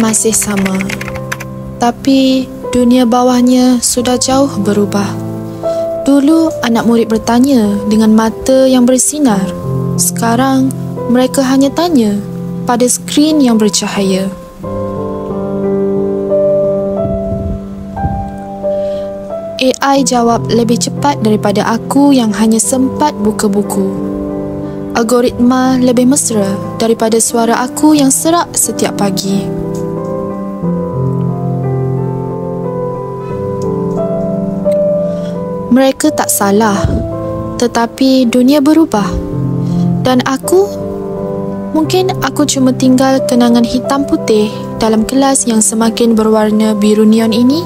masih sama, tapi dunia bawahnya sudah jauh berubah. Dulu anak murid bertanya dengan mata yang bersinar. Sekarang mereka hanya tanya pada skrin yang bercahaya. AI jawab lebih cepat daripada aku yang hanya sempat buka buku. Algoritma lebih mesra daripada suara aku yang serak setiap pagi. Mereka tak salah, tetapi dunia berubah. Dan mungkin aku cuma tinggal kenangan hitam putih dalam kelas yang semakin berwarna biru neon ini.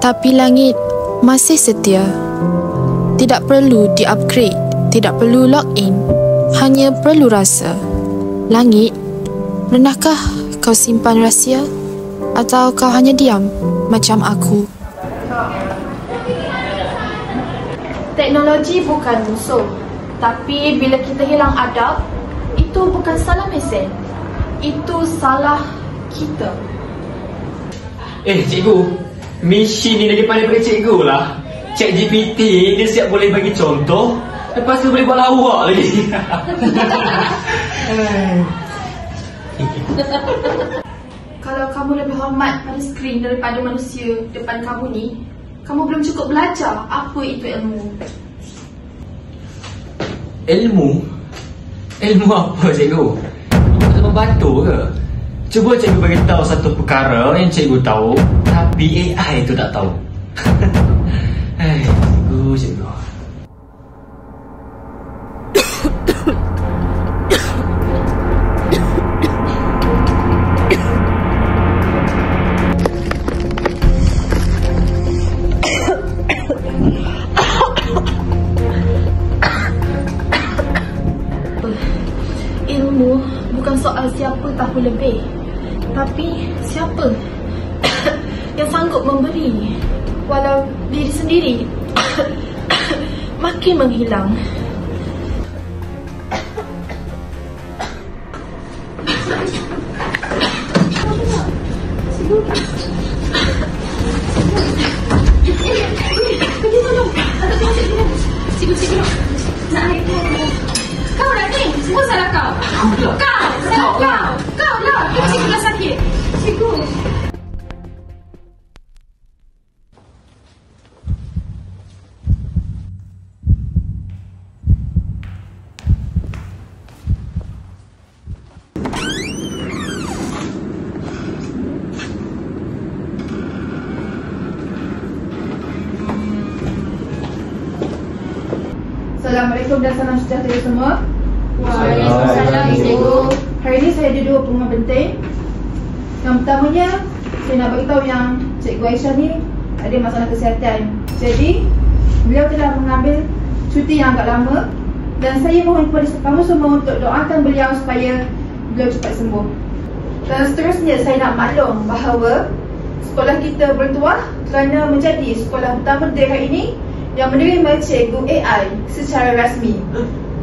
Tapi langit masih setia. Tidak perlu di-upgrade, tidak perlu login, hanya perlu rasa. Langit, pernahkah kau simpan rahsia? Atau kau hanya diam macam aku? Teknologi bukan musuh, tapi bila kita hilang adab, itu bukan salah mesin, itu salah kita. Cikgu, misi ni lagi pandai daripada cikgu lah. ChatGPT dia siap boleh bagi contoh, lepas tu boleh buat lawak lagi. Kalau kamu lebih hormat pada skrin daripada manusia depan kamu ni, kamu belum cukup belajar apa itu ilmu. Ilmu apa cikgu? Ilmu membantu ke? Cuba cikgu bagi tahu satu perkara yang cikgu tahu, tapi AI tu tak tahu. Cikgu. Ilmu bukan soal siapa tahu lebih, tapi siapa yang sanggup memberi, walau diri sendiri makin menghilang. Kau nak ni? Semua salah kau. Kau lah. Kau cikgu dah sakit. Cikgu. Assalamualaikum dan salam sejahtera semua. Waalaikumsalam, cikgu. Hari ini saya ada dua pengumuman penting. Yang pertamanya, saya nak beritahu yang Cikgu Aisyah ni ada masalah kesihatan. Jadi, beliau telah mengambil cuti yang agak lama dan saya mohon kepada kamu semua untuk doakan beliau supaya beliau cepat sembuh. Dan seterusnya, saya nak maklum bahawa sekolah kita bertuah kerana menjadi sekolah pertama di hari ini yang menerima cikgu AI secara rasmi.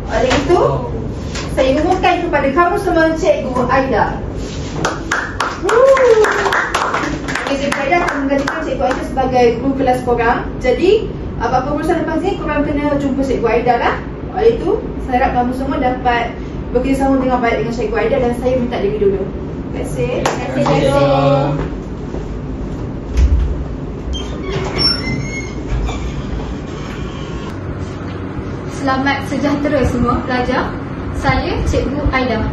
Oleh itu, saya umumkan kepada kamu semua Cikgu Aida. Cikgu Aida akan menggantikan Cikgu Aida sebagai guru kelas korang. Jadi, apa-apa urusan lepas ni, korang kena jumpa Cikgu Aida lah. Oleh itu, saya harap kamu semua dapat bekerjasama dengan baik dengan Cikgu Aida dan saya minta diri dulu. Terima kasih. Terima kasih, Cikgu. Selamat sejahtera semua pelajar. Saya Cikgu Aida,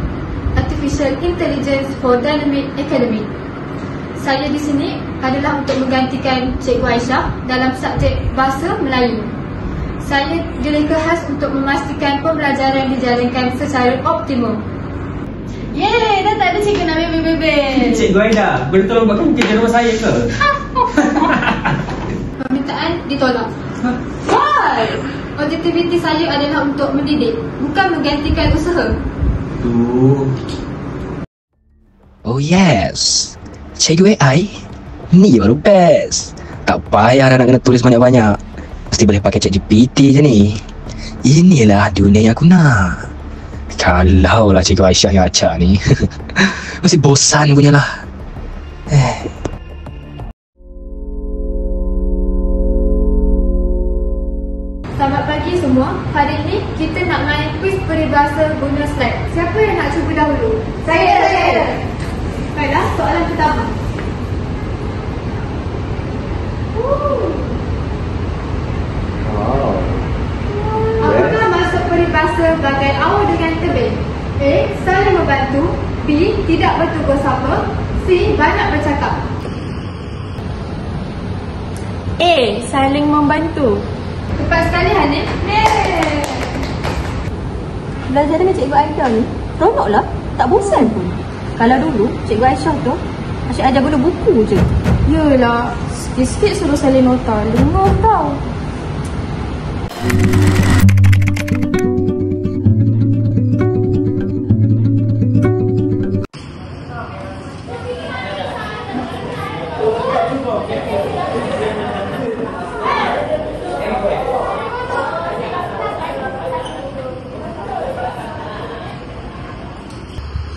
Artificial Intelligence for Dynamic Academy. Saya di sini adalah untuk menggantikan Cikgu Aisyah dalam subjek Bahasa Melayu. Saya direka khas untuk memastikan pembelajaran dijalankan secara optimum. Yeay, dah tak ada cikgu nak bebel-bebel. Cikgu Aida, boleh tolong buatkan kerja rumah saya ke? Permintaan ditolak. Why? Objektiviti saya adalah untuk mendidik, bukan menggantikan usaha. Oh yes, Cikgu AI ni baru best. Tak payah dah nak kena tulis banyak-banyak, mesti boleh pakai ChatGPT je ni. Inilah dunia yang aku nak. Kalau lah Cikgu Aisyah yang acak ni. Mesti bosan punya lah. Selamat pagi semua. Hari ini kita nak main kuis peribahasa guna slide. Siapa yang nak cuba dahulu? Saya. Baiklah, soalan pertama. Apakah maksud peribahasa bagai awal dengan tebing? A. Saling membantu. B. Tidak bertugur sapa. C. Banyak bercakap. A. Saling membantu. Tepat sekali Hanif. Belajar dengan Cikgu Aida ni seronok lah, tak bosan pun. Kalau dulu Cikgu Aisyah tu asyik ajar guna buku je. Yelah, sikit-sikit suruh salin nota, dengar tau.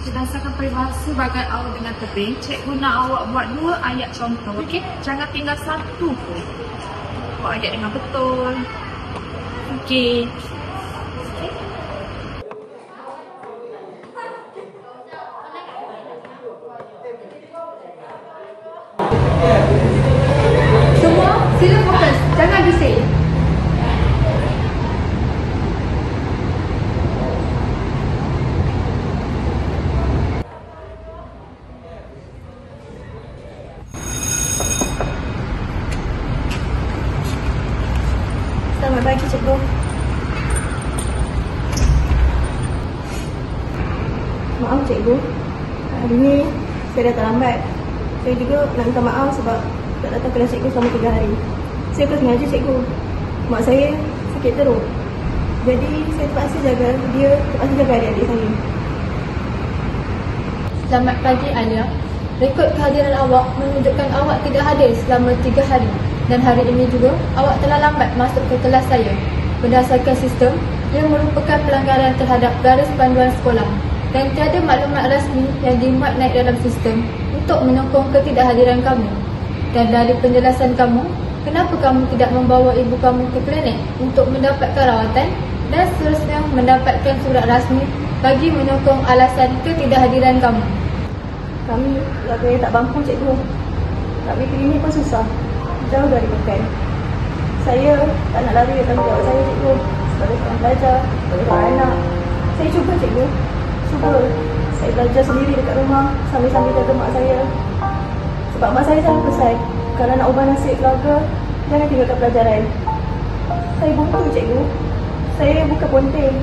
Berdasarkan peribahasa bagai awal dengan tebing, cikgu nak awak buat 2 ayat contoh, okey? Jangan tinggal satu pun. Buat ayat dengan betul. Okey. Semua sila fokus, jangan bising. Selamat pagi Cikgu. Maaf Cikgu, hari ni saya datang lambat. Saya juga nak minta maaf sebab tak datang kelas Cikgu selama 3 hari. Saya bukan sengaja Cikgu. Mak saya sakit teruk. Jadi saya terpaksa jaga adik-adik saya. Selamat pagi Alia. Rekod kehadiran awak menunjukkan awak tidak hadir selama 3 hari. Dan hari ini juga, awak telah lambat masuk ke kelas saya. Berdasarkan sistem, yang merupakan pelanggaran terhadap garis panduan sekolah. Dan tiada maklumat rasmi yang dimuat naik dalam sistem untuk menyokong ketidakhadiran kamu. Dan dari penjelasan kamu, kenapa kamu tidak membawa ibu kamu ke klinik untuk mendapatkan rawatan dan seterusnya mendapatkan surat rasmi bagi menyokong alasan ketidakhadiran kamu? Kami keluarga yang tak mampu Cikgu. Nak pergi klinik pun susah, jauh dari Pekan. Saya tak nak lari tanggungjawab saya Cikgu. Sebagai seorang pelajar, sebagai seorang anak, saya cuba Cikgu. Cuba saya belajar sendiri dekat rumah sambil-sambil jaga mak saya. Sebab mak saya selalu pesan, kalau nak ubah nasib keluarga, jangan tinggalkan pelajaran. Saya buntu Cikgu. Saya bukan ponteng,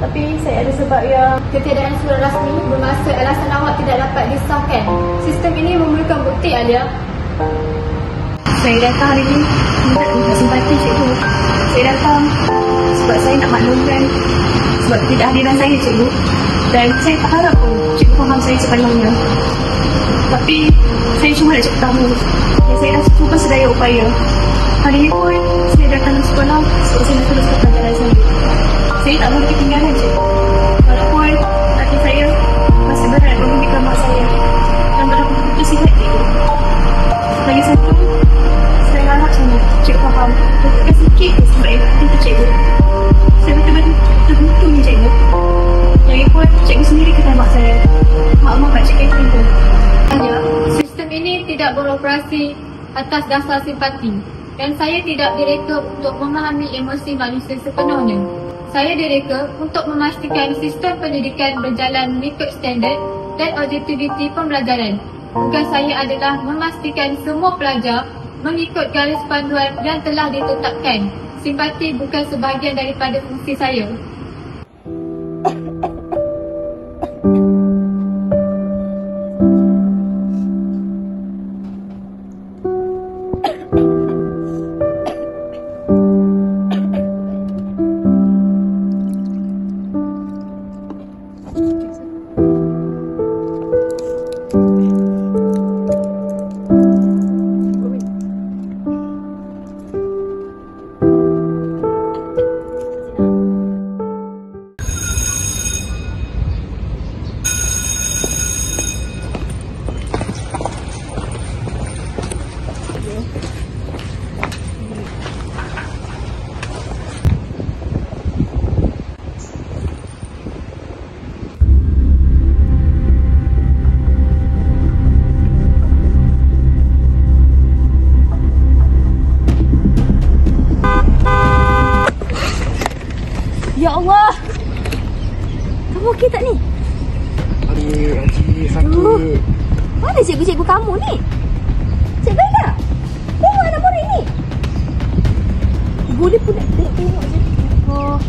tapi saya ada sebab yang... Ketiadaan surat rasmi bermaksud alasan awak tidak dapat disahkan. Sistem ini memerlukan bukti Alia. Saya datang hari ini minta simpati Cikgu. Saya datang sebab saya nak maklumkan sebab ketidakhadiran saya Cikgu. Dan saya tak harap pun Cikgu faham saya sepenuhnya. Tapi saya cuma nak cakap kamu yang saya dah cuba sedaya upaya. Hari ini pun saya datang ke sekolah sebab saya nak teruskan pelajaran saya. Saya tak boleh ketinggalan Cikgu. Walaupun hati saya masih berat memimpikan mak saya yang betul-betul sihat Cikgu. Lagi satu, saya harap sangat Cikgu faham bertekan sikit sebab itu Cikgu. Saya betul-betul terbutuh ni Cikgu. Lagipun Cikgu sendiri kata mak saya, mak tak cakap itu. Sistem ini tidak beroperasi atas dasar simpati dan saya tidak direka untuk memahami emosi manusia sepenuhnya. Saya direka untuk memastikan sistem pendidikan berjalan mengikut standard dan objektiviti pembelajaran. Tugas saya adalah memastikan semua pelajar mengikut garis panduan yang telah ditetapkan. Simpati bukan sebahagian daripada fungsi saya. Kamu okey tak ni? Adik sakit. Mana cikgu-cikgu kamu ni? Cikgu Aida, tengok anak murid ni. Boleh pun nak tengok je. Oh.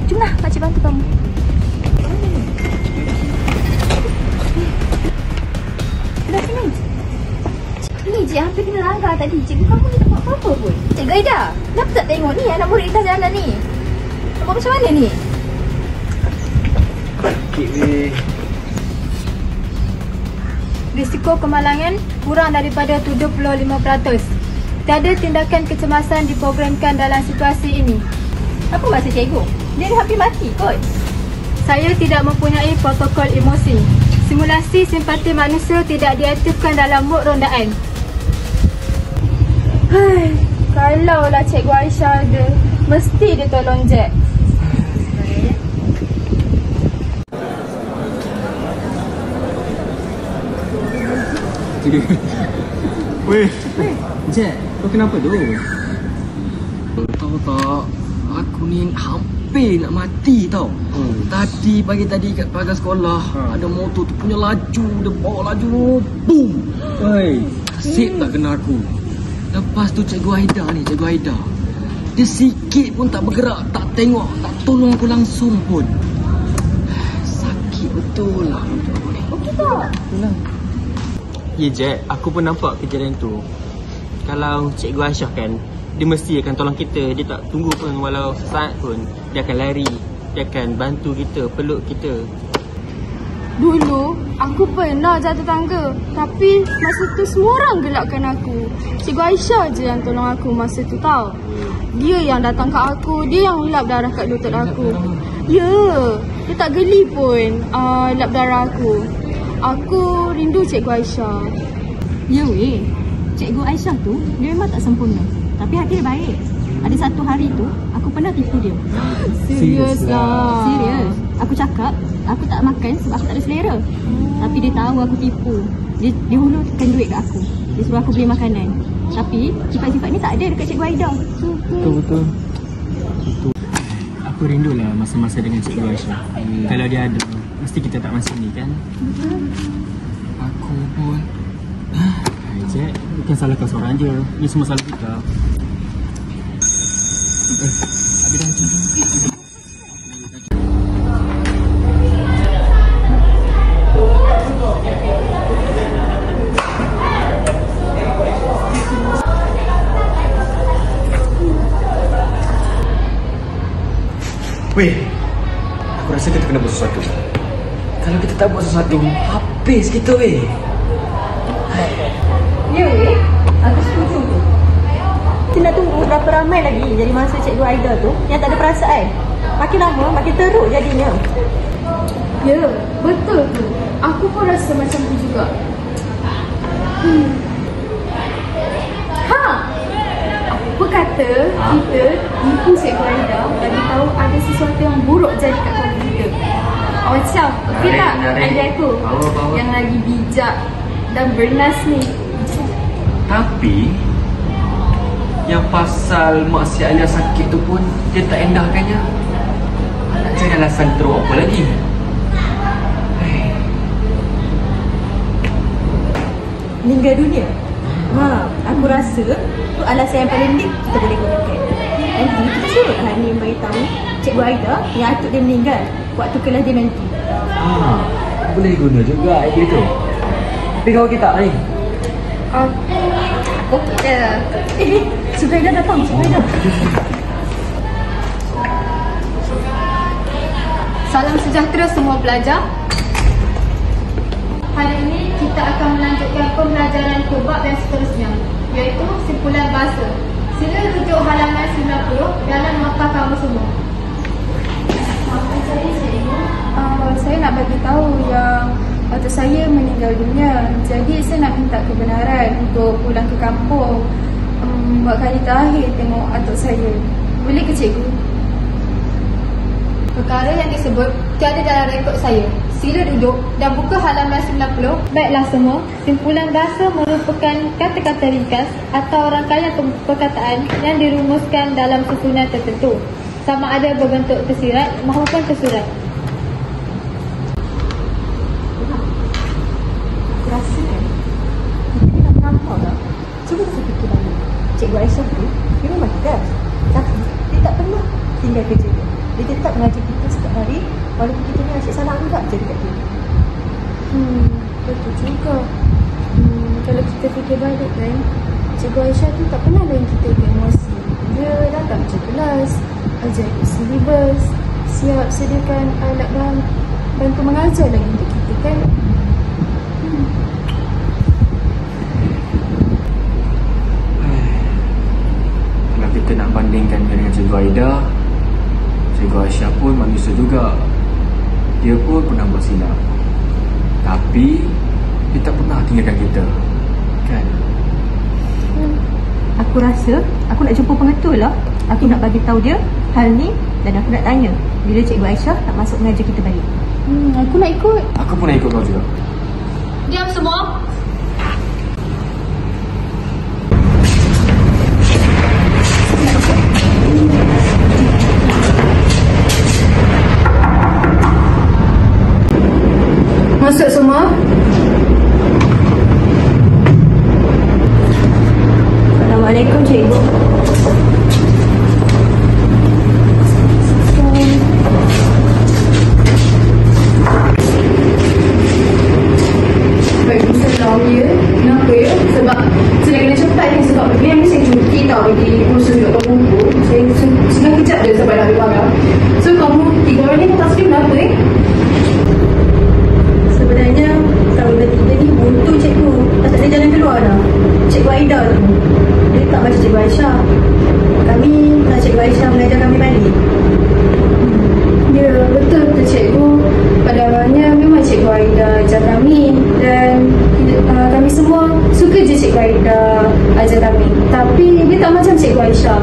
Jom lah, pakcik bantu kamu. Dah sini. Ni je hampir kena langgar tadi. Cikgu kamu ni tak buat apa-apa pun. Cikgu Aida, kenapa tak tengok ni anak murid dah jalan ni? Nak buat macam mana ni? Sakit weh. Risiko kemalangan kurang daripada 75%. Tiada tindakan kecemasan diprogramkan dalam situasi ini. Apa maksud cikgu? Dia dah hampir mati kot. Saya tidak mempunyai protokol emosi. Simulasi simpati manusia tidak diaktifkan dalam mod rondaan. Kalaulah Cikgu Aisyah ada, mesti dia tolong Jack. Weh, Jack, kau kenapa tu? Tahu tak, aku ni hampir nak mati tau. Tadi pagi kat pagar sekolah, ada motor tu punya laju, dia bawa laju, boom. Sip tak kena aku. Lepas tu Cikgu Aida, dia sikit pun tak bergerak, tak tengok, tak tolong aku langsung pun. Sakit betul lah. Okey tak? Ya Jack, aku pun nampak kejadian tu. Kalau Cikgu Aisyah kan, dia mesti akan tolong kita. Dia tak tunggu pun walau sesaat pun. Dia akan lari, dia akan bantu kita, peluk kita. Dulu, aku pernah jatuh tangga. Tapi masa tu semua orang gelakkan aku. Cikgu Aisyah je yang tolong aku masa tu tau. Dia yang datang kat aku, dia yang lap darah kat lutut aku. Ya, dia tak geli pun lap darah aku. Aku rindu Cikgu Aisyah. Ya weh, Cikgu Aisyah tu dia memang tak sempurna, tapi hati dia baik. Ada satu hari tu, aku pernah tipu dia. Serius lah. Serius. Aku cakap, aku tak makan sebab aku tak ada selera. Tapi dia tahu aku tipu. Dia hulurkan duit kat aku. Dia suruh aku beli makanan. Tapi sifat-sifat ni tak ada dekat Cikgu Aida. Betul. Aku rindulah masa-masa dengan Cikgu Aisyah. Kalau dia ada, mesti kita tak masuk ni kan? Aku pun. Jack, bukan salah kau seorang je. Ini semua salah kita. Habis dah macam tu. Weh, aku rasa kita kena buat sesuatu. Kalau kita tak buat sesuatu, habis kita weh. Ya weh, aku setuju tu. Kita nak tunggu berapa ramai lagi jadi masa Cikgu Aida tu yang tak ada perasaan. Makin lama, makin teruk jadinya. Ya, betul tu. Aku pun rasa macam tu juga. Apa kata kita tipu Cikgu Aida bagi tahu ada sesuatu yang buruk jadi kat keluarga kita. Macam, okey tak idea aku? Yang lagi bijak dan bernas ni. Tapi yang pasal Mak Si Alia sakit tu pun dia tak endahkannya. Nak cari alasan teruk apa lagi? Meninggal dunia. Aku rasa tu alasan yang paling dik kita boleh gunakan. Nanti kita suruh Hani beritahu Cikgu Aida yang atuk dia meninggal waktu kelas dia nanti. Boleh guna juga idea tu. Tapi kau okey tak ni? Okey dah. Cikgu Aida datang, Cikgu Aida. Salam sejahtera semua pelajar. Hari ini kita akan melanjutkan pembelajaran ke bab yang seterusnya, iaitu simpulan bahasa. Sila rujuk halaman 90 dalam nota kamu semua. Saya nak bagi tahu yang atuk saya meninggal dunia. Jadi saya nak minta kebenaran untuk pulang ke kampung buat kali terakhir tengok atuk saya. Boleh ke cikgu? Perkara yang disebut tiada dalam rekod saya. Sila duduk dan buka halaman 90. Baiklah semua, simpulan bahasa merupakan kata-kata ringkas atau rangkaian perkataan yang dirumuskan dalam susunan tertentu, sama ada berbentuk tersirat maupun tersurat. Cikgu Aisyah tu, dia memang tegas. Tapi dia tak pernah tinggal kerja dia. Dia tetap mengajar kita setiap hari, walaupun kita ni asyik salah anggap je dekat dia. Betul juga. Kalau kita fikir balik kan, Cikgu Aisyah tu tak pernah layan kita dengan emosi. Dia datang je kelas, ajar silibus, siap sediakan alat bahan bantu mengajar lagi untuk kita kan. Kalau kita nak bandingkan dia dengan Cikgu Aida, Cikgu Aisyah pun manusia juga. Dia pun pernah buat silap, tapi dia tak pernah tinggalkan kita, kan? Aku rasa aku nak jumpa pengetul lah. Aku nak bagi tahu dia hal ni dan aku nak tanya bila Cikgu Aisyah nak masuk mengajar kita balik. Aku nak ikut. Aku pun nak ikut kau juga. Diam semua. Masuk semua. Assalamualaikum cikgu. Waalaikumsalam ya. Kenapa ya? Sebab saya kena cepat ni sebab memang saya cuti tau bagi kursus untuk buku. Saya senang kejap je sampai nak ambil barang. So kamu 3 orang ni tak sedih kenapa Sebenarnya kalau kita ni buntu cikgu. Tak ada jalan keluar dah. Cikgu Aida tu, dia tak macam Cikgu Aisyah. Kami nak Cikgu Aisyah mengajar kami balik. Ya, betul cikgu. Pada awalnya memang Cikgu Aida ajar kami dan kami semua suka je Cikgu Aida ajar kami. Tapi dia tak macam Cikgu Aisyah.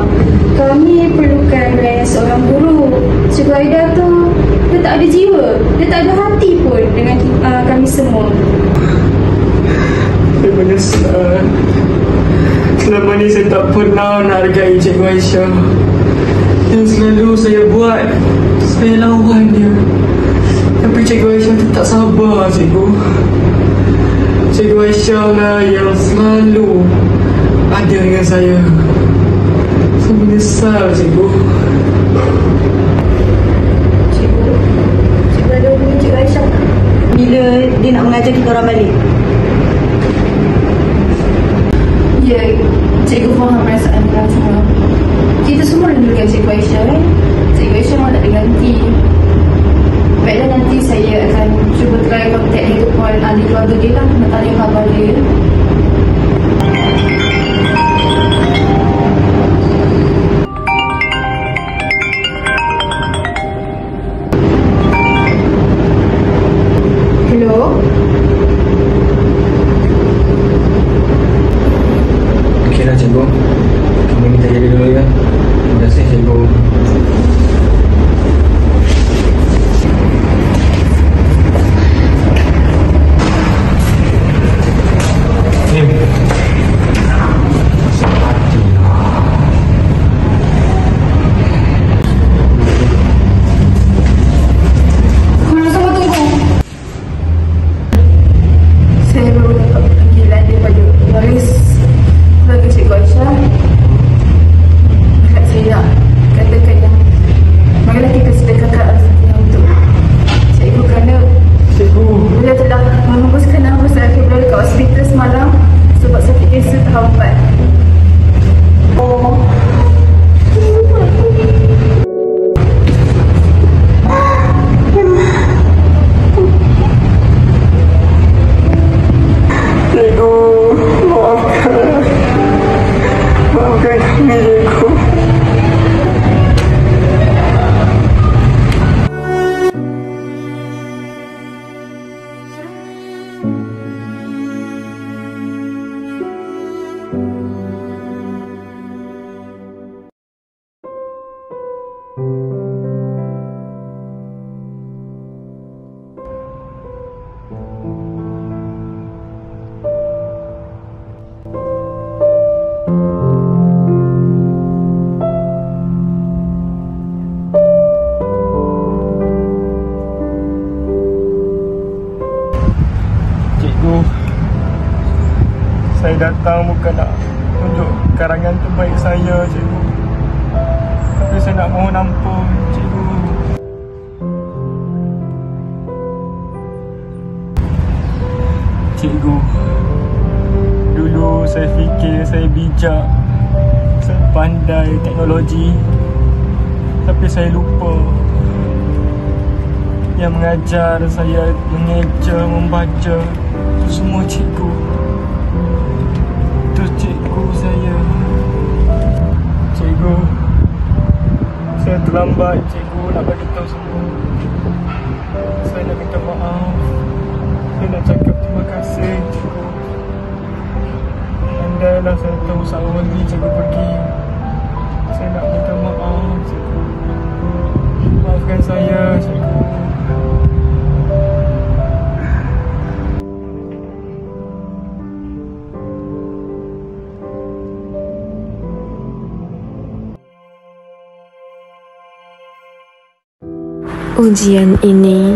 Kami perlukan wilayah seorang guru. Cikgu Aida tu dia tak ada jiwa, dia tak ada hati pun dengan kami semua. Saya menyesal. Selama ni saya tak pernah nak hargai Cikgu Aisyah. Yang selalu saya buat, saya lawan dia. Tapi Cikgu Aisyah tu tak sabar, cikgu. Cikgu Aisyah lah yang selalu ada dengan saya. Saya menyesal, cikgu. Cikgu ada hubungi Cikgu Aisyah bila dia nak mengajar kita orang balik. Ya, cikgu faham perasaan kita semua. Kita semua rindukan Cikgu Aisyah Cikgu Aisyah memang tak ada ganti. Baiklah, nanti saya akan cuba try contact dia call ahli keluarga dia lah, nak tanya khabar dia. Hello. Okeylah cikgu, kami minta jadi dulu ya. Terima kasih cikgu. Saya baru dapat panggilan daripada waris keluarga Cikgu Aisyah. Dekat saya nak katakan yang marilah kita sedekahkan rezeki untuk cikgu kerana beliau telah menghembuskan nafas terakhir beliau dekat hospital semalam sebab sakit kanser tahap 4. Oh. Maafkan kami, cikgu. Saya datang bukan nak tunjukkan karangan terbaik saya, cikgu. Tapi saya nak mohon ampun, cikgu. Cikgu, dulu saya fikir saya bijak, saya pandai teknologi. Tapi saya lupa yang mengajar saya mengeja, membaca itu semua cikgu. Itu cikgu saya. Cikgu, saya terlambat, cikgu, nak bagi tahu semua. Saya nak minta maaf. Saya nak cakap terima kasih, cikgu. Andailah saya tahu seawal ni cikgu pergi, saya nak minta maaf, cikgu. Maafkan saya, cikgu. Ujian ini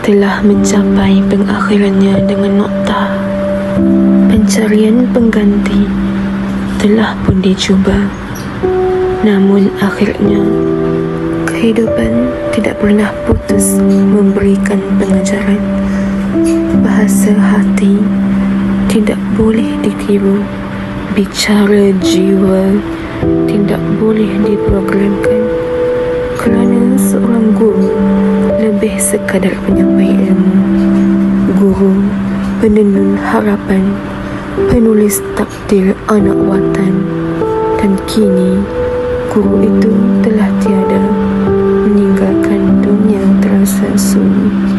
telah mencapai pengakhirannya dengan nokta. Pencarian pengganti telah pun dicuba. Namun akhirnya, kehidupan tidak pernah putus memberikan pengajaran. Bahasa hati tidak boleh ditiru. Bicara jiwa tidak boleh diprogramkan. Kerana seorang guru lebih sekadar penyampai ilmu. Guru, penenun harapan, penulis takdir anak watan. Dan kini, guru itu telah tiada, meninggalkan dunia terasa sunyi.